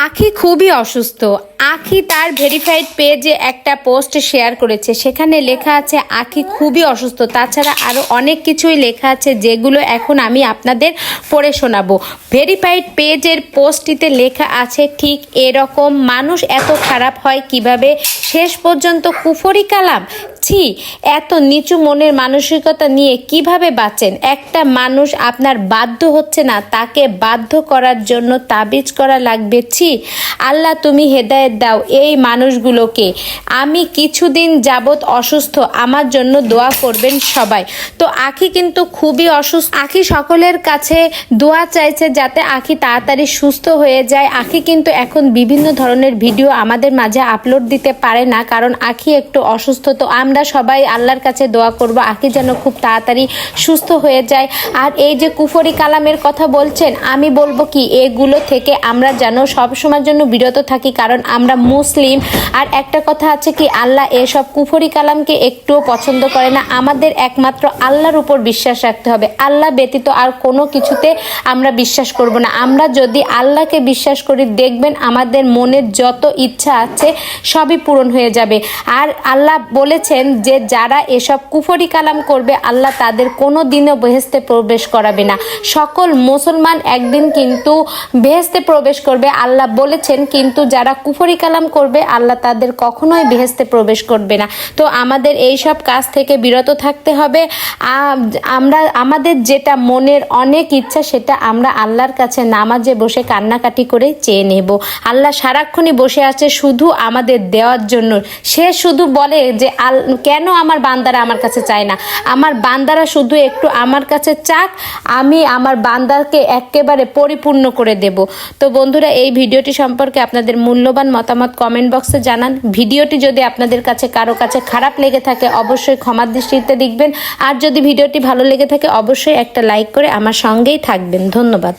আখি খুবই অসুস্থ। আখি তার ভেরিফাইড পেজে একটা পোস্ট শেয়ার করেছে, সেখানে লেখা আছে আখি খুবই অসুস্থ। তাছাড়া আরও অনেক কিছুই লেখা আছে যেগুলো এখন আমি আপনাদের পড়ে শোনাবো। ভেরিফাইড পেজের পোস্টটিতে লেখা আছে ঠিক এরকম, মানুষ এত খারাপ হয় কিভাবে, শেষ পর্যন্ত কুফরি কালাম। ছি, এত নিচু মনের মানসিকতা নিয়ে কিভাবে বাঁচেন? একটা মানুষ আপনার বাধ্য হচ্ছে না, তাকে বাধ্য করার জন্য তাবিজ করা লাগবে। ছি, আল্লাহ তুমি হেদায়েত দাও এই মানুষগুলোকে। আমি কিছুদিন যাবৎ অসুস্থ, আমার জন্য দোয়া করবেন সবাই। তো আখি কিন্তু খুবই অসুস্থ। আখি সকলের কাছে দোয়া চাইছে যাতে আখি তাড়াতাড়ি সুস্থ হয়ে যায়। আখি কিন্তু এখন বিভিন্ন ধরনের ভিডিও আমাদের মাঝে আপলোড দিতে পারে না, কারণ আখি একটু অসুস্থ। তো আমরা সবাই আল্লাহর কাছে দোয়া করব আখি যেন খুব তাড়াতাড়ি সুস্থ হয়ে যায়। আর এই যে কুফরি কালামের কথা বলছেন, আমি বলবো কি এগুলো থেকে আমরা যেন সবসময়ের জন্য বিরত থাকি, কারণ আমরা মুসলিম। আর একটা কথা আছে কি, আল্লাহ এসব কুফরি কালামকে একটুও পছন্দ করে না। আমাদের একমাত্র আল্লাহর উপর বিশ্বাস রাখতে হবে। আল্লাহ ব্যতীত আর কোনো কিছুতে আমরা বিশ্বাস করব না। আমরা যদি আল্লাহকে বিশ্বাস করি, দেখবেন আমাদের মনের যত ইচ্ছা আছে সবই পূরণ হয়ে যাবে। আর আল্লাহ বলেছেন যে যারা এসব কুফরি কালাম করবে, আল্লাহ তাদের কোনো দিনও বেহেশতে প্রবেশ করাবে না। সকল মুসলমান একদিন কিন্তু বেহেশতে প্রবেশ করবে আল্লাহ বলেছেন, কিন্তু যারা কুফরি কালাম করবে আল্লাহ তাদের কখনোই বেহেশতে প্রবেশ করবে না। তো আমাদের এই সব কাজ থেকে বিরত থাকতে হবে। আমরা আমাদের যেটা মনের অনেক ইচ্ছা সেটা আমরা আল্লাহর কাছে নামাজে বসে কান্নাকাটি করে চেয়ে নেব। আল্লাহ সারাক্ষণই বসে আছে শুধু আমাদের দেওয়ার জন্য। সে শুধু বলে যে কেন আমার বান্দারা আমার কাছে চায় না? আমার বান্দারা শুধু একটু আমার কাছে চাক, আমি আমার বান্দাকে একেবারে পরিপূর্ণ করে দেব। তো বন্ধুরা, এই ভিডিওটি সম্পর্কে আপনাদের মূল্যবান মতামত কমেন্ট বক্সে জানান। ভিডিওটি যদি আপনাদের কাছে কারো কাছে খারাপ লেগে থাকে অবশ্যই ক্ষমার দৃষ্টিতে দেখবেন। আর যদি ভিডিওটি ভালো লেগে থাকে অবশ্যই একটা লাইক করে আমার সঙ্গেই থাকবেন। ধন্যবাদ।